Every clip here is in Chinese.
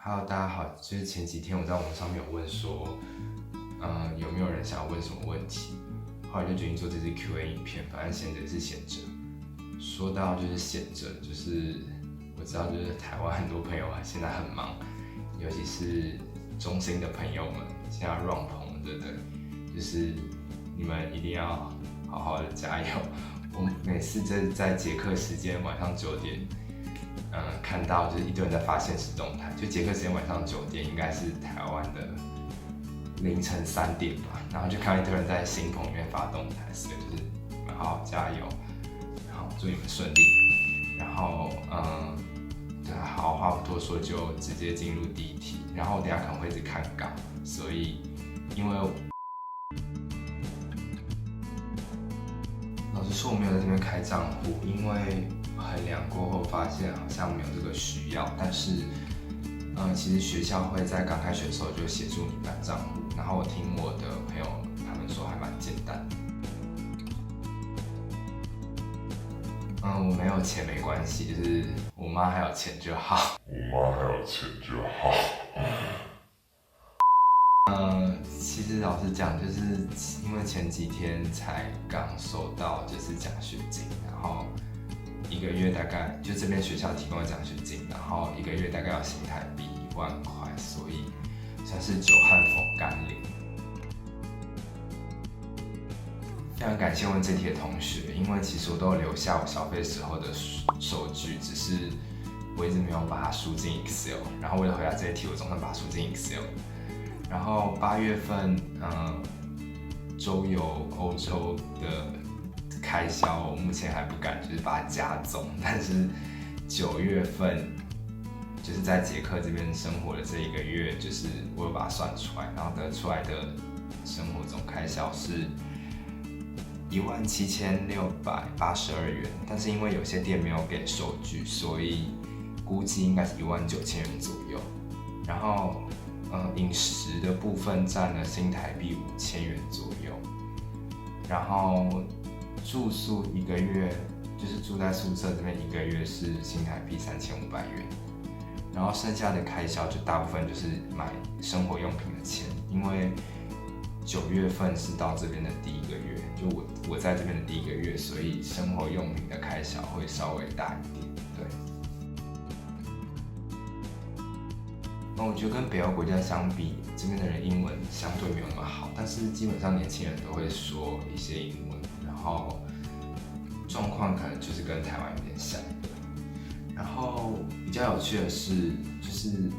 Hello，大家好，就是前几天我在网上面有问说，有没有人想要问什么问题？后来就决定做这支 Q&A 影片，反正闲着也是闲着。说到就是闲着，就是我知道就是台湾很多朋友现在很忙，尤其是中心的朋友们，现在 run 棚对不对？就是你们一定要好好的加油。我每次在捷克时间晚上9点。看到就是一堆人在发现实动态，就捷克时间晚上9点，应该是台湾的凌晨3点吧，然后就看到一堆人在新棚里面发动态，所以就是你们好好加油，然后祝你们顺利，然后对，好，话不多说，就直接进入第一题，然后我等一下可能会一直看稿，所以因为老实说我没有在这边开账户，因为衡量过后发现好像没有这个需要，但是其实学校会在刚开学的时候就协助你办账户，然后我听我的朋友他们说还蛮简单。我没有钱没关系，就是我妈还有钱就好。其实老实讲，就是因为前几天才刚收到就是奖学金，然后一个月大概就这边学校提供的奖学金，然后一个月大概要新台币1万块，所以算是久旱逢甘霖。非常感谢问这题的同学，因为其实我都有留下我消费时候的收据，只是我一直没有把它输进 Excel， 然后为了回答这一题，我总算把它输进 Excel。然后8月份，周游欧洲的开销，我目前还不敢就是把它加总，但是9月份就是在捷克这边生活的这一个月，就是我有把它算出来，然后得出来的生活总开销是17682元，但是因为有些店没有给收据，所以估计应该是19000元左右。然后饮食的部分占了新台币5000元左右，然后住宿一个月就是住在宿舍这边一个月是新台币3500元，然后剩下的开销就大部分就是买生活用品的钱，因为9月份是到这边的第一个月，就我在这边的第一个月，所以生活用品的开销会稍微大一点，对。我觉得跟北欧国家相比，这边的人英文相对没有那么好，但是基本上年轻人都会说一些英文，然后状况可能就是跟台湾有点像。然后比较有趣的是，就是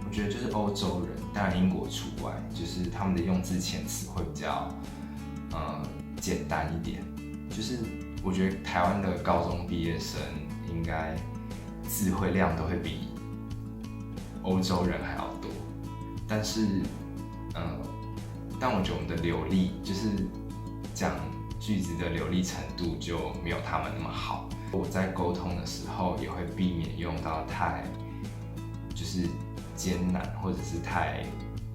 我觉得就是欧洲人，当然英国除外，就是他们的用字遣词会比较简单一点。就是我觉得台湾的高中毕业生应该词汇量都会比欧洲人还要多，但是，但我觉得我们的流利，就是讲句子的流利程度就没有他们那么好。我在沟通的时候也会避免用到太就是艰难或者是太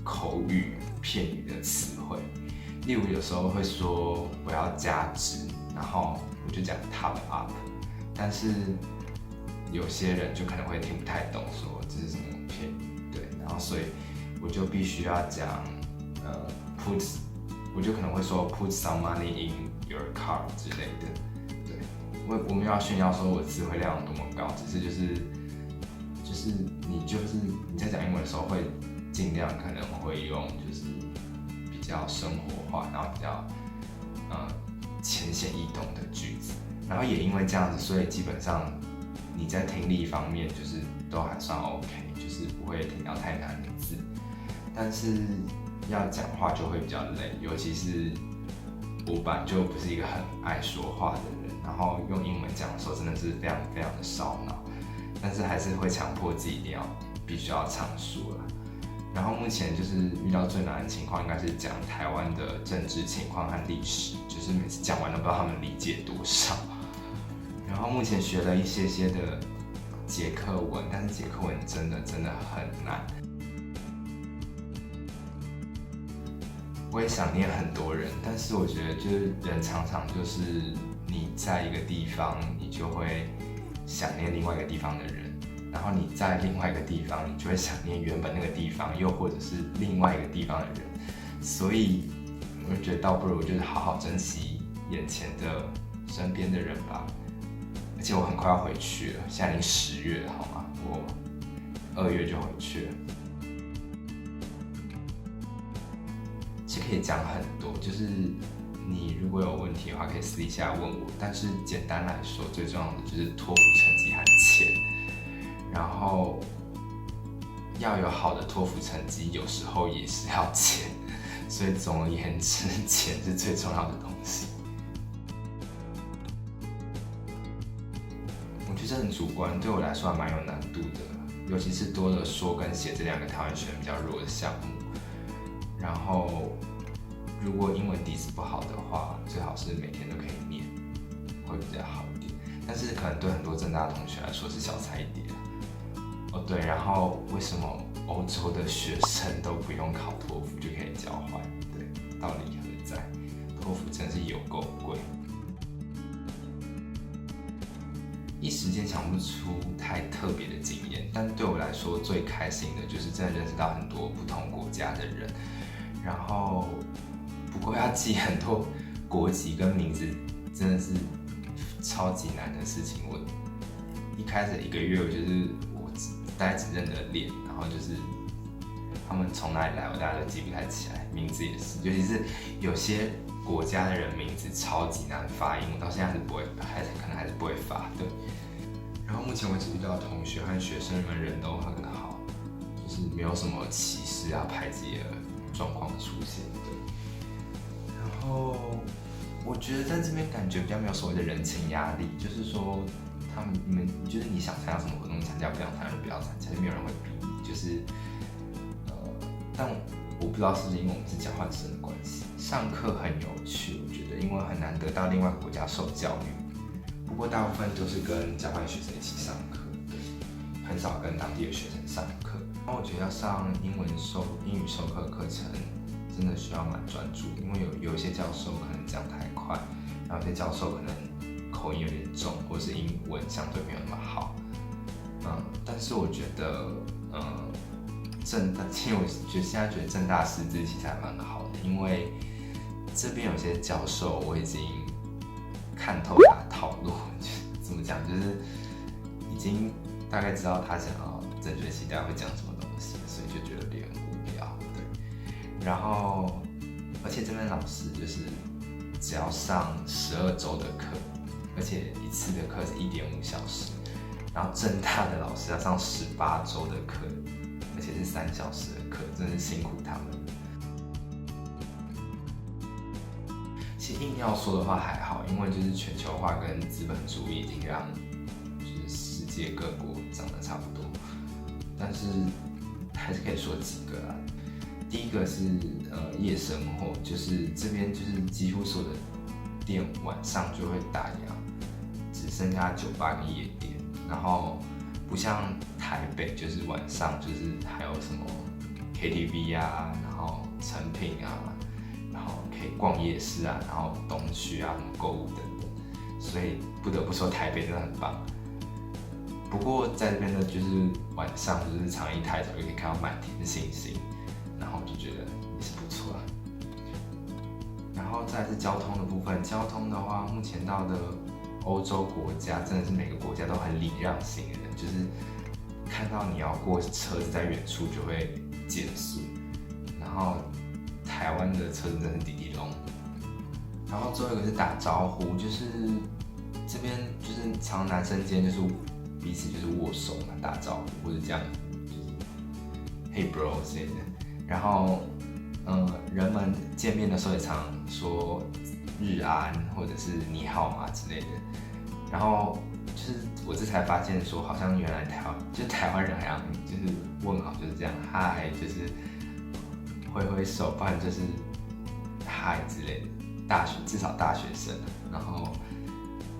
口语片语的词汇。例如有时候会说我要加值，然后我就讲 top up， 但是有些人就可能会听不太懂，说这是什么片语，对，然后所以我就必须要讲put， 我就可能会说 put some money in your car 之类的，对，我没有要炫耀说我词汇量有多么高，只是就是你在讲英文的时候会尽量可能会用就是比较生活化，然后比较浅显易懂的句子，然后也因为这样子，所以基本上你在听力方面就是都还算 OK， 就是不会听到太难的字，但是要讲话就会比较累，尤其是我本来就不是一个很爱说话的人，然后用英文讲的时候真的是非常非常的烧脑，但是还是会强迫自己必须要唱述了。然后目前就是遇到最难的情况，应该是讲台湾的政治情况和历史，就是每次讲完都不知道他们理解多少。然后目前学了一些的捷克文，但是捷克文真的很难。我也想念很多人，但是我觉得就是人常常就是你在一个地方，你就会想念另外一个地方的人。然后你在另外一个地方，你就会想念原本那个地方，又或者是另外一个地方的人，所以我就觉得倒不如就是好好珍惜眼前的身边的人吧。而且我很快要回去了，现在已经10月了，好吗？我2月就回去了。其实可以讲很多，就是你如果有问题的话，可以私底下问我。但是简单来说，最重要的就是托福成绩和钱。然后要有好的托福成绩，有时候也是要钱。所以总而言之，钱是最重要的东西。我觉得很主观，对我来说还蛮有难度的，尤其是多了说跟写这2个台湾学比较弱的项目。然后，如果英文底子不好的话，最好是每天都可以念，会比较好一点。但是可能对很多政大同学来说是小菜一碟。哦对，然后为什么欧洲的学生都不用考托福就可以交换？对，道理何在？托福真是有够贵。一时间想不出太特别的经验，但对我来说最开心的就是真的认识到很多不同国家的人。然后，不过要记很多国籍跟名字，真的是超级难的事情。我一开始1个月，我大概只认得脸，然后就是他们从哪里来，我大家都记不太起来，名字也是，尤其是有些国家的人名字超级难发音，我到现在还是不会，可能还是不会发。对。然后目前为止遇到的同学和学生们人都很好，就是没有什么歧视啊、排挤的状况出现。对。然后我觉得在这边感觉比较没有所谓的人情压力，就是说你们就是你想参加什么活动参加，不想参加就不要参加，就没有人会逼你。就是但我不知道是不是因为我们是交换生的关系，上课很有趣，我觉得因为很难得到另外国家受教育。不过大部分都是跟交换学生一起上课，对，很少跟当地的学生上课。那我觉得要上英语授课课程，真的需要蛮专注，因为有一些教授可能讲太快，然后有些教授可能口音有点重，或是英文相对没有那么好。但是我觉得，其实我现在觉得政大师资其实还蛮好的，因为这边有些教授我已经看透他的套路，怎么讲，就是已经大概知道他想要整学期大概会讲什么东西，所以就觉得有点无聊。对，然后而且这边老师就是只要上12周的课，而且一次的课是1.5小时，然后政大的老师要上18周的课，而且是3小时的课，真的是辛苦他们。其实硬要说的话还好，因为就是全球化跟资本主义已经让就是世界各国长得差不多，但是还是可以说几个啦。第一个是夜生活，就是这边就是几乎所有的店晚上就会打烊，只剩下酒吧跟夜店，然后不像台北，就是晚上就是还有什么 KTV 啊，然后成品啊，然后可以逛夜市啊，然后东区啊，什么购物等等，所以不得不说台北真的很棒。不过在这边呢，就是晚上就是常一抬头就可以看到满天的星星，然后就觉得也是不错啊。然后再来是交通的部分，交通的话，目前到的欧洲国家真的是每个国家都很礼让行人，就是看到你要过车子在远处就会减速，然后台湾的车子真的是滴滴隆。然后最后一个是打招呼，就是这边就是常男生间就是彼此就是握手嘛，打招呼或者这样，就是 Hey bro 之类的。然后人们见面的时候也常说日安或者是你好嘛之类的。然后就是我这才发现说，好像原来台湾人好像就是问好就是这样，嗨就是挥挥手，不然就是嗨之类的。至少大学生，然后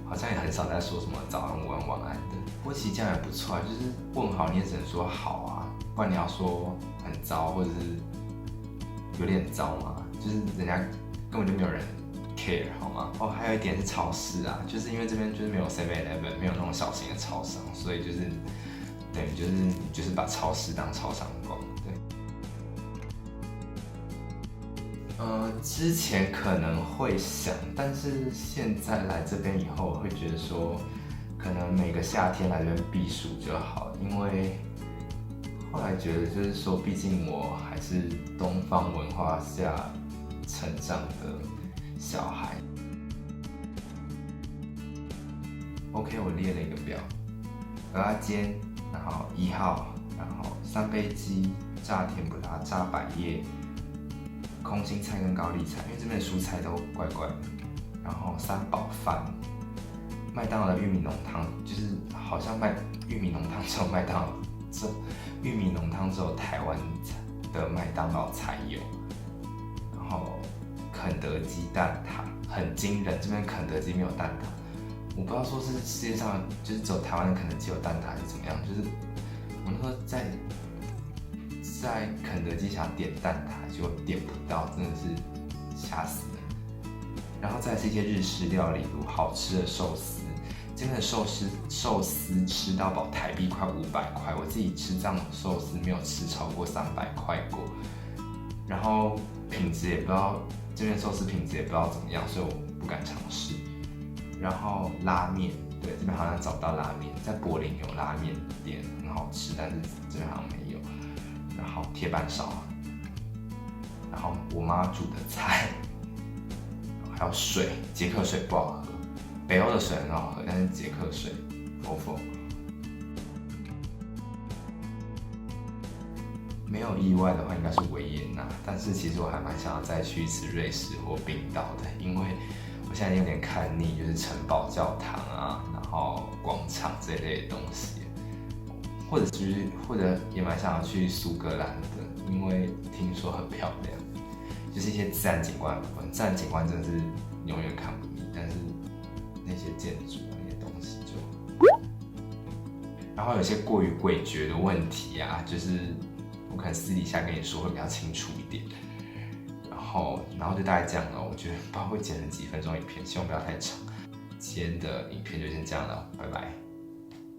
好像也很少在说什么早安、午安、晚安的。不过其实这样也不错啊，就是问好你也只能说好啊，不然你要说很糟或者是有点糟嘛，就是人家根本就没有人 care 好吗？哦，还有一点是超市啊，就是因为这边就是没有 7-Eleven， 没有那种小型的超商，所以就是等于就是把超市当超商逛，对。之前可能会想，但是现在来这边以后，我会觉得说，可能每个夏天来这边避暑就好，因为后来觉得就是说，毕竟我还是东方文化下成长的小孩。OK， 我列了一个表：蚵仔煎，然后1号，然后三杯鸡、炸甜不辣、炸百叶、空心菜跟高丽菜，因为这边的蔬菜都怪怪的。然后3宝饭，麦当劳的玉米浓汤，就是好像玉米浓汤只有麦当劳，玉米浓汤只有台湾的麦当劳才有。然后肯德基蛋挞很惊人，这边肯德基没有蛋挞。我不知道说是世界上就是只有台湾的肯德基有蛋挞还是怎么样，就是我那时候在肯德基想点蛋挞，结果点不到，真的是吓死人。然后再来是一些日式料理，如好吃的寿司，这边的寿司吃到饱，台币快500块，我自己吃这样的寿司没有吃超过300块过。然后品质也不知道，这边寿司品质也不知道怎么样，所以我不敢尝试。然后拉面，对，这边好像找不到拉面，在柏林有拉面店很好吃，但是这边好像没有。然后铁板烧，然后我妈煮的菜，还有水，捷克水不好喝，北欧的水很好喝，但是捷克水否。没有意外的话，应该是维也纳，但是其实我还蛮想要再去一次瑞士或冰岛的，因为我现在有点看腻，就是城堡教堂啊，然后广场这类的东西，或者也蛮想要去苏格兰的，因为听说很漂亮，就是一些自然景观的部分，自然景观真的是永远看不腻，但是那些建筑那些东西就，然后有些过于诡谲的问题啊，就是我可能私底下跟你说会比较清楚一点。然后就大概这样了，我觉得不知道会剪成几分钟影片，希望不要太长。今天的影片就先这样了，拜拜。